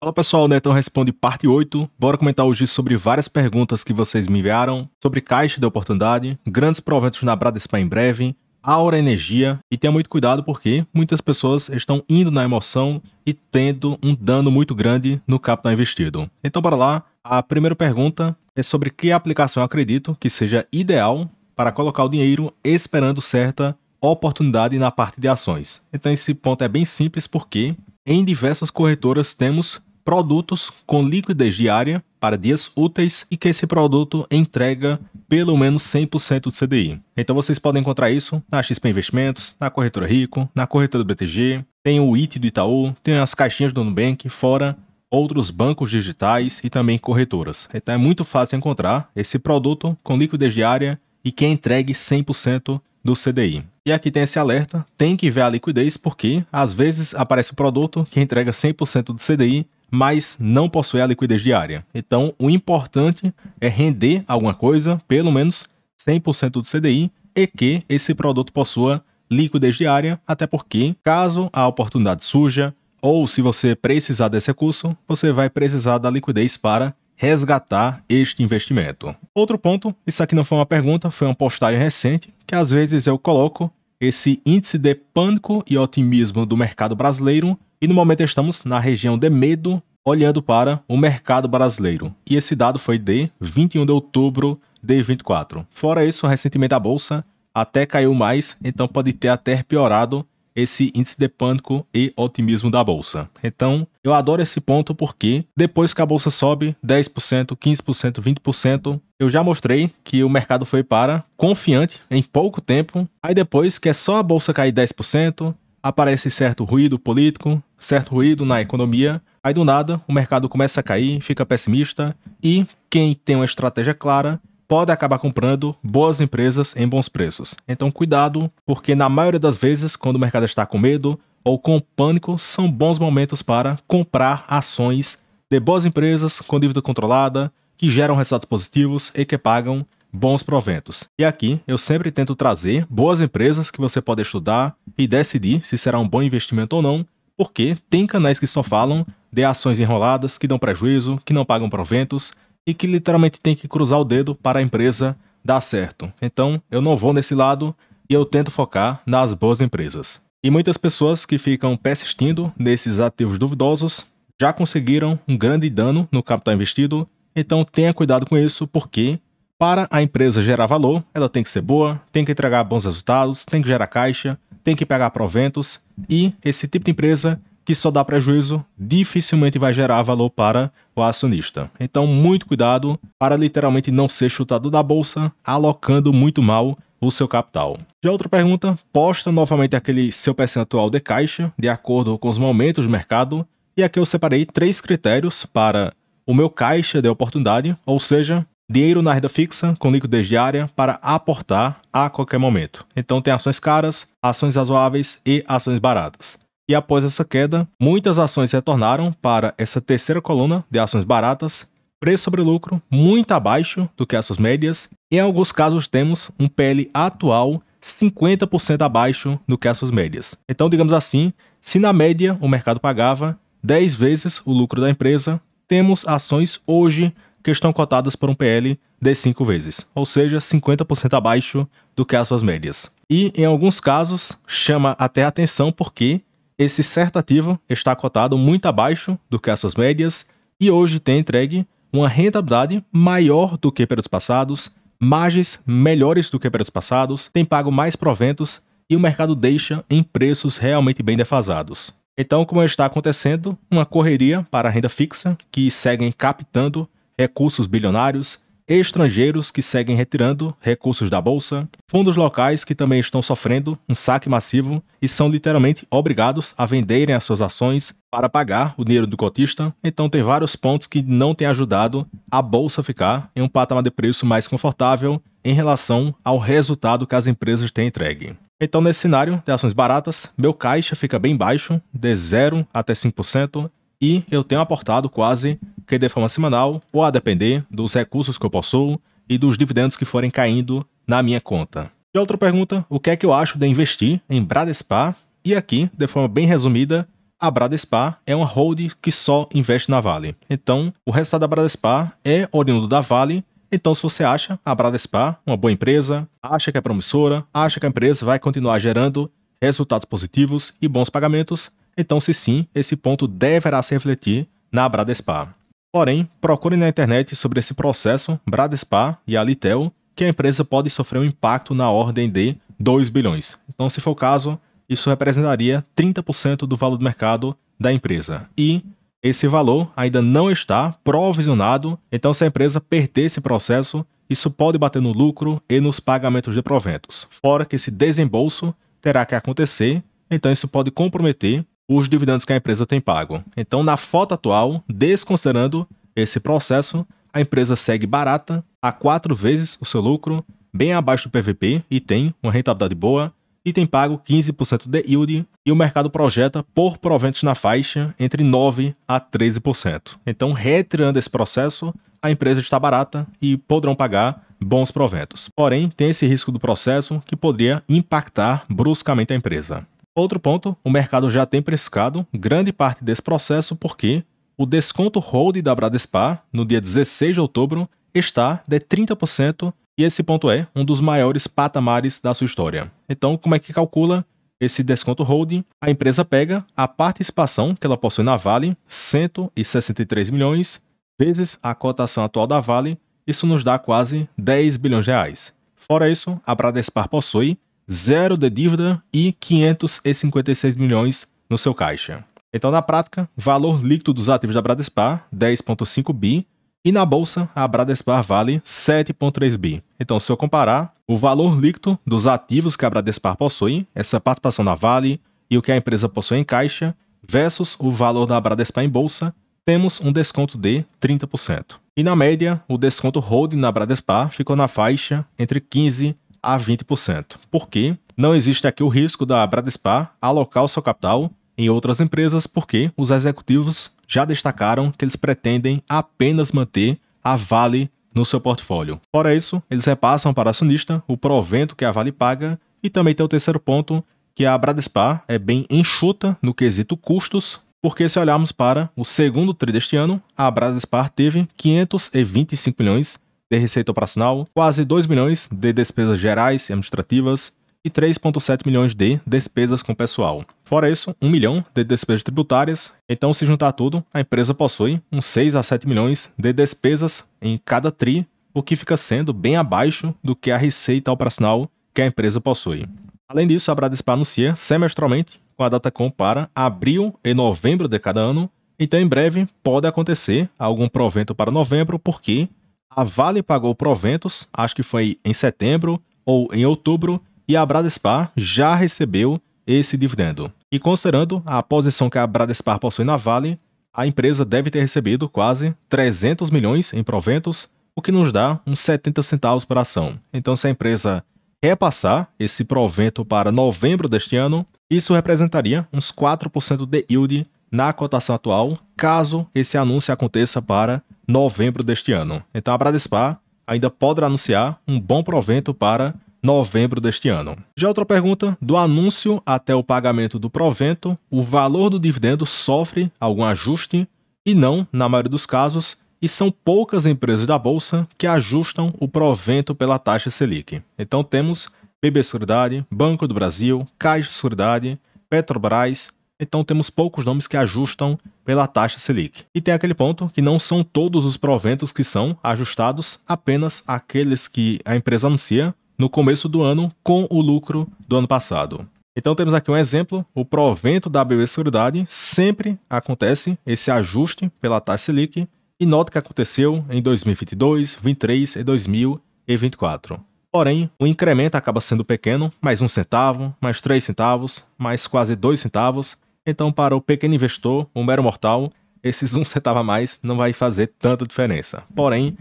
Fala pessoal, o Netão responde parte 8. Bora comentar hoje sobre várias perguntas que vocês me enviaram, sobre caixa de oportunidade, grandes proventos na Bradespar em breve, Aura Energia, e tenha muito cuidado porque muitas pessoas estão indo na emoção e tendo um dano muito grande no capital investido. Então bora lá. A primeira pergunta é sobre que aplicação eu acredito que seja ideal para colocar o dinheiro esperando certa oportunidade na parte de ações. Então esse ponto é bem simples porque em diversas corretoras temos produtos com liquidez diária para dias úteis e que esse produto entrega pelo menos 100% do CDI. Então vocês podem encontrar isso na XP Investimentos, na Corretora Rico, na Corretora do BTG, tem o IT do Itaú, tem as caixinhas do Nubank, fora outros bancos digitais e também corretoras. Então é muito fácil encontrar esse produto com liquidez diária e que entregue 100% do CDI. E aqui tem esse alerta, tem que ver a liquidez porque às vezes aparece o produto que entrega 100% do CDI, mas não possui a liquidez diária. Então o importante é render alguma coisa, pelo menos 100% do CDI, e que esse produto possua liquidez diária, até porque caso a oportunidade surja, ou se você precisar desse recurso, você vai precisar da liquidez para resgatar este investimento. Outro ponto, isso aqui não foi uma pergunta, foi uma postagem recente, que às vezes eu coloco esse índice de pânico e otimismo do mercado brasileiro, e no momento estamos na região de medo, olhando para o mercado brasileiro. E esse dado foi de 21 de outubro de 24. Fora isso, recentemente a bolsa até caiu mais, então pode ter até piorado esse índice de pânico e otimismo da bolsa. Então, eu adoro esse ponto porque depois que a bolsa sobe 10%, 15%, 20%, eu já mostrei que o mercado foi para confiante em pouco tempo. Aí depois que é só a bolsa cair 10%, aparece certo ruído político, certo ruído na economia. Aí do nada o mercado começa a cair, fica pessimista e quem tem uma estratégia clara pode acabar comprando boas empresas em bons preços. Então cuidado, porque na maioria das vezes, quando o mercado está com medo ou com pânico, são bons momentos para comprar ações de boas empresas com dívida controlada, que geram resultados positivos e que pagam bons proventos. E aqui eu sempre tento trazer boas empresas que você pode estudar e decidir se será um bom investimento ou não, porque tem canais que só falam de ações enroladas, que dão prejuízo, que não pagam proventos, e que literalmente tem que cruzar o dedo para a empresa dar certo. Então, eu não vou nesse lado e eu tento focar nas boas empresas. E muitas pessoas que ficam persistindo nesses ativos duvidosos já conseguiram um grande dano no capital investido, então tenha cuidado com isso, porque para a empresa gerar valor, ela tem que ser boa, tem que entregar bons resultados, tem que gerar caixa, tem que pegar proventos, e esse tipo de empresa que só dá prejuízo, dificilmente vai gerar valor para o acionista. Então, muito cuidado para literalmente não ser chutado da bolsa, alocando muito mal o seu capital. Já outra pergunta, posta novamente aquele seu percentual de caixa, de acordo com os momentos do mercado, e aqui eu separei 3 critérios para o meu caixa de oportunidade, ou seja, dinheiro na renda fixa com liquidez diária para aportar a qualquer momento. Então tem ações caras, ações razoáveis e ações baratas. E após essa queda, muitas ações retornaram para essa terceira coluna de ações baratas, preço sobre lucro muito abaixo do que as suas médias, e em alguns casos temos um PL atual 50% abaixo do que as suas médias. Então, digamos assim, se na média o mercado pagava 10 vezes o lucro da empresa, temos ações hoje que estão cotadas por um PL de 5 vezes, ou seja, 50% abaixo do que as suas médias. E em alguns casos chama até a atenção porque esse certo ativo está cotado muito abaixo do que as suas médias e hoje tem entregue uma rentabilidade maior do que períodos passados, margens melhores do que períodos passados, tem pago mais proventos e o mercado deixa em preços realmente bem defasados. Então, como está acontecendo, uma correria para a renda fixa que seguem captando recursos bilionários, estrangeiros que seguem retirando recursos da bolsa, fundos locais que também estão sofrendo um saque massivo e são literalmente obrigados a venderem as suas ações para pagar o dinheiro do cotista. Então tem vários pontos que não têm ajudado a bolsa a ficar em um patamar de preço mais confortável em relação ao resultado que as empresas têm entregue. Então nesse cenário de ações baratas, meu caixa fica bem baixo, de 0 até 5%, e eu tenho aportado quase que de forma semanal, ou a depender dos recursos que eu possuo e dos dividendos que forem caindo na minha conta. E outra pergunta, o que é que eu acho de investir em Bradespar? E aqui, de forma bem resumida, a Bradespar é uma holding que só investe na Vale. Então, o resultado da Bradespar é oriundo da Vale. Então, se você acha a Bradespar uma boa empresa, acha que é promissora, acha que a empresa vai continuar gerando resultados positivos e bons pagamentos, então, se sim, esse ponto deverá se refletir na Bradespar. Porém, procure na internet sobre esse processo Bradespar e a Alitel, que a empresa pode sofrer um impacto na ordem de 2 bilhões. Então, se for o caso, isso representaria 30% do valor do mercado da empresa. E esse valor ainda não está provisionado, então se a empresa perder esse processo, isso pode bater no lucro e nos pagamentos de proventos. Fora que esse desembolso terá que acontecer, então isso pode comprometer os dividendos que a empresa tem pago. Então, na foto atual, desconsiderando esse processo, a empresa segue barata, a 4 vezes o seu lucro, bem abaixo do PVP e tem uma rentabilidade boa, e tem pago 15% de yield, e o mercado projeta por proventos na faixa entre 9% a 13%. Então, retirando esse processo, a empresa está barata e poderão pagar bons proventos. Porém, tem esse risco do processo que poderia impactar bruscamente a empresa. Outro ponto, o mercado já tem precificado grande parte desse processo porque o desconto hold da Bradespar no dia 16 de outubro está de 30%, e esse ponto é um dos maiores patamares da sua história. Então, como é que calcula esse desconto holding? A empresa pega a participação que ela possui na Vale, 163 milhões, vezes a cotação atual da Vale, isso nos dá quase 10 bilhões de reais. Fora isso, a Bradespar possui 0 de dívida e 556 milhões no seu caixa. Então, na prática, valor líquido dos ativos da Bradespar, 10,5 bi, e na bolsa, a Bradespar vale 7,3 bi. Então, se eu comparar o valor líquido dos ativos que a Bradespar possui, essa participação na Vale e o que a empresa possui em caixa, versus o valor da Bradespar em bolsa, temos um desconto de 30%. E na média, o desconto holding na Bradespar ficou na faixa entre 15% a 20%. Porque não existe aqui o risco da Bradespar alocar o seu capital em outras empresas, porque os executivos já destacaram que eles pretendem apenas manter a Vale no seu portfólio. Fora isso, eles repassam para o acionista o provento que a Vale paga, e também tem o terceiro ponto, que a Bradespar é bem enxuta no quesito custos, porque se olharmos para o segundo tri deste ano, a Bradespar teve 525 milhões de receita operacional, quase 2 milhões de despesas gerais e administrativas, e 3,7 milhões de despesas com pessoal. Fora isso, 1 milhão de despesas tributárias. Então, se juntar tudo, a empresa possui uns 6 a 7 milhões de despesas em cada tri, o que fica sendo bem abaixo do que a receita operacional que a empresa possui. Além disso, a Bradespar anuncia semestralmente com a Datacom para abril e novembro de cada ano. Então, em breve, pode acontecer algum provento para novembro, porque a Vale pagou proventos, acho que foi em setembro ou em outubro, e a Bradespar já recebeu esse dividendo. E considerando a posição que a Bradespar possui na Vale, a empresa deve ter recebido quase 300 milhões em proventos, o que nos dá uns 70 centavos por ação. Então, se a empresa repassar esse provento para novembro deste ano, isso representaria uns 4% de yield na cotação atual, caso esse anúncio aconteça para novembro deste ano. Então, a Bradespar ainda poderá anunciar um bom provento para novembro deste ano. Já outra pergunta, do anúncio até o pagamento do provento, o valor do dividendo sofre algum ajuste? E não, na maioria dos casos, e são poucas empresas da Bolsa que ajustam o provento pela taxa Selic. Então temos BB Seguridade, Banco do Brasil, Caixa Seguridade, Petrobras. Então temos poucos nomes que ajustam pela taxa Selic. E tem aquele ponto que não são todos os proventos que são ajustados, apenas aqueles que a empresa anuncia no começo do ano com o lucro do ano passado. Então temos aqui um exemplo, o provento da BB Seguridade sempre acontece esse ajuste pela taxa Selic, e nota que aconteceu em 2022, 2023 e 2024. Porém, o incremento acaba sendo pequeno, mais 1 centavo, mais 3 centavos, mais quase 2 centavos. Então, para o pequeno investidor, o mero mortal, esses 1 centavo a mais não vai fazer tanta diferença. Porém,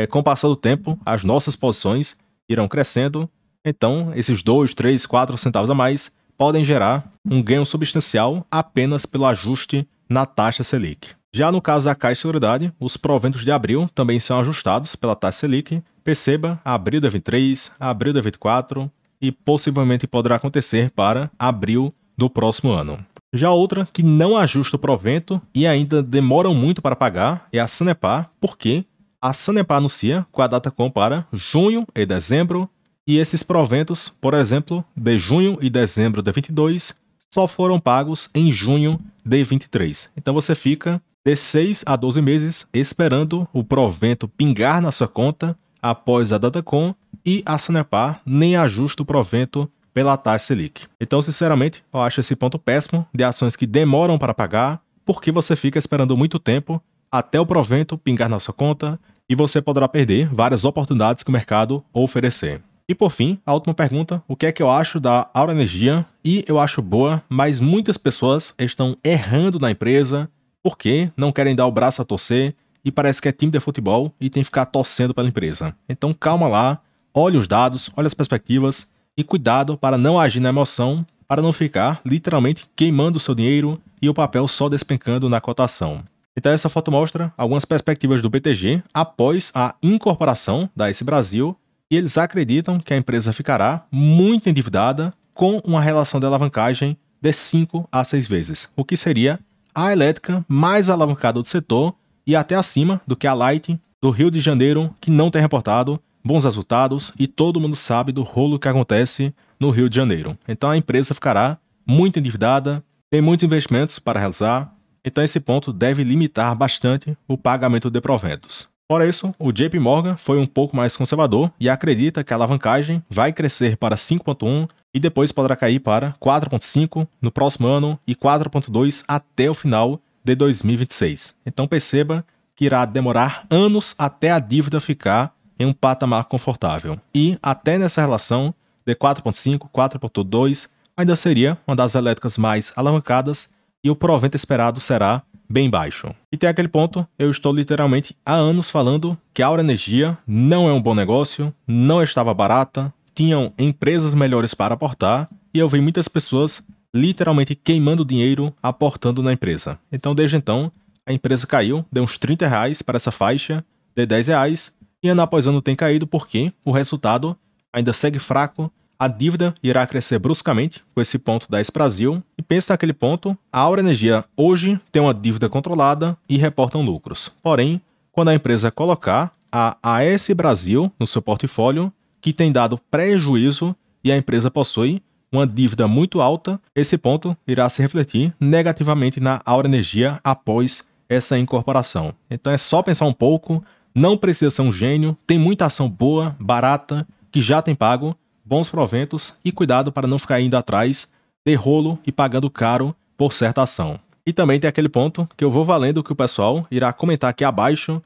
com o passar do tempo, as nossas posições irão crescendo, então esses 2, 3, 4 centavos a mais podem gerar um ganho substancial apenas pelo ajuste na taxa Selic. Já no caso da Caixa Seguridade, os proventos de abril também são ajustados pela taxa Selic. Perceba, abril de 23, abril de 24 e possivelmente poderá acontecer para abril do próximo ano. Já outra que não ajusta o provento e ainda demoram muito para pagar é a Sanepar, porque a Sanepar anuncia com a Datacom para junho e dezembro, e esses proventos, por exemplo, de junho e dezembro de 22, só foram pagos em junho de 23. Então você fica de 6 a 12 meses esperando o provento pingar na sua conta após a Datacom, e a Sanepar nem ajusta o provento pela taxa Selic. Então, sinceramente, eu acho esse ponto péssimo de ações que demoram para pagar, porque você fica esperando muito tempo até o provento pingar na sua conta e você poderá perder várias oportunidades que o mercado oferecer. E por fim, a última pergunta, o que é que eu acho da Aura Energia? E eu acho boa, mas muitas pessoas estão errando na empresa porque não querem dar o braço a torcer e parece que é time de futebol e tem que ficar torcendo pela empresa. Então calma lá, olhe os dados, olhe as perspectivas e cuidado para não agir na emoção, para não ficar literalmente queimando o seu dinheiro e o papel só despencando na cotação. Então essa foto mostra algumas perspectivas do BTG após a incorporação da S Brasil, e eles acreditam que a empresa ficará muito endividada com uma relação de alavancagem de 5 a 6 vezes, o que seria a elétrica mais alavancada do setor e até acima do que a Light do Rio de Janeiro, que não tem reportado bons resultados e todo mundo sabe do rolo que acontece no Rio de Janeiro. Então a empresa ficará muito endividada, tem muitos investimentos para realizar, então esse ponto deve limitar bastante o pagamento de proventos. Fora isso, o JP Morgan foi um pouco mais conservador e acredita que a alavancagem vai crescer para 5,1 e depois poderá cair para 4,5 no próximo ano e 4,2 até o final de 2026. Então perceba que irá demorar anos até a dívida ficar em um patamar confortável. E até nessa relação de 4,5, 4,2 ainda seria uma das elétricas mais alavancadas e o provento esperado será bem baixo. E tem aquele ponto, eu estou literalmente há anos falando que a Aura Energia não é um bom negócio, não estava barata, tinham empresas melhores para aportar e eu vi muitas pessoas literalmente queimando dinheiro aportando na empresa. Então desde então a empresa caiu, deu uns R$30 para essa faixa de R$10 e ano após ano tem caído porque o resultado ainda segue fraco. A dívida irá crescer bruscamente com esse ponto da S Brasil. E pensa naquele ponto, a Aura Energia hoje tem uma dívida controlada e reportam lucros. Porém, quando a empresa colocar a AS Brasil no seu portfólio, que tem dado prejuízo e a empresa possui uma dívida muito alta, esse ponto irá se refletir negativamente na Aura Energia após essa incorporação. Então é só pensar um pouco, não precisa ser um gênio, tem muita ação boa, barata, que já tem pago bons proventos e cuidado para não ficar indo atrás de rolo e pagando caro por certa ação. E também tem aquele ponto que eu vou valendo que o pessoal irá comentar aqui abaixo.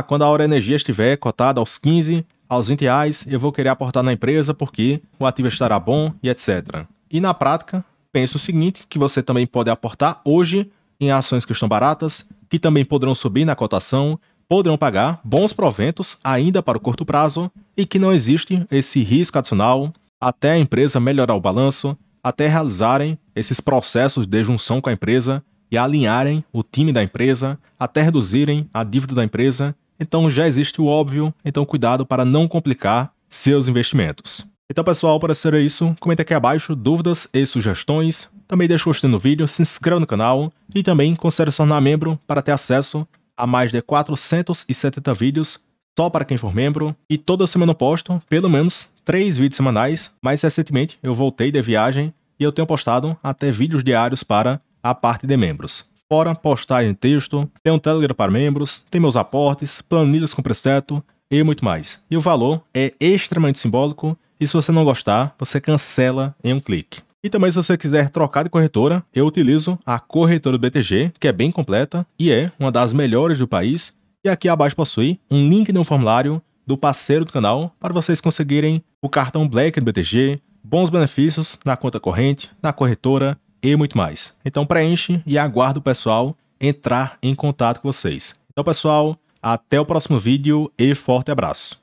Quando a Aura Energia estiver cotada aos 15, aos R$20, eu vou querer aportar na empresa porque o ativo estará bom e etc. E na prática, penso o seguinte, que você também pode aportar hoje em ações que estão baratas, que também poderão subir na cotação, poderão pagar bons proventos ainda para o curto prazo e que não existe esse risco adicional até a empresa melhorar o balanço, até realizarem esses processos de junção com a empresa e alinharem o time da empresa, até reduzirem a dívida da empresa. Então já existe o óbvio, então cuidado para não complicar seus investimentos. Então pessoal, para ser isso, comenta aqui abaixo dúvidas e sugestões, também deixa o gostei no vídeo, se inscreva no canal e também considere se tornar membro para ter acesso a mais de 470 vídeos só para quem for membro, e toda semana eu posto pelo menos 3 vídeos semanais. Mais recentemente eu voltei de viagem e eu tenho postado até vídeos diários para a parte de membros. Fora postagem de texto, tem um Telegram para membros, tem meus aportes, planilhas com preseto e muito mais. E o valor é extremamente simbólico e se você não gostar, você cancela em um clique. E também se você quiser trocar de corretora, eu utilizo a corretora do BTG, que é bem completa e é uma das melhores do país. E aqui abaixo possui um link no formulário do parceiro do canal para vocês conseguirem o cartão Black do BTG, bons benefícios na conta corrente, na corretora e muito mais. Então preenche e aguardo o pessoal entrar em contato com vocês. Então pessoal, até o próximo vídeo e forte abraço.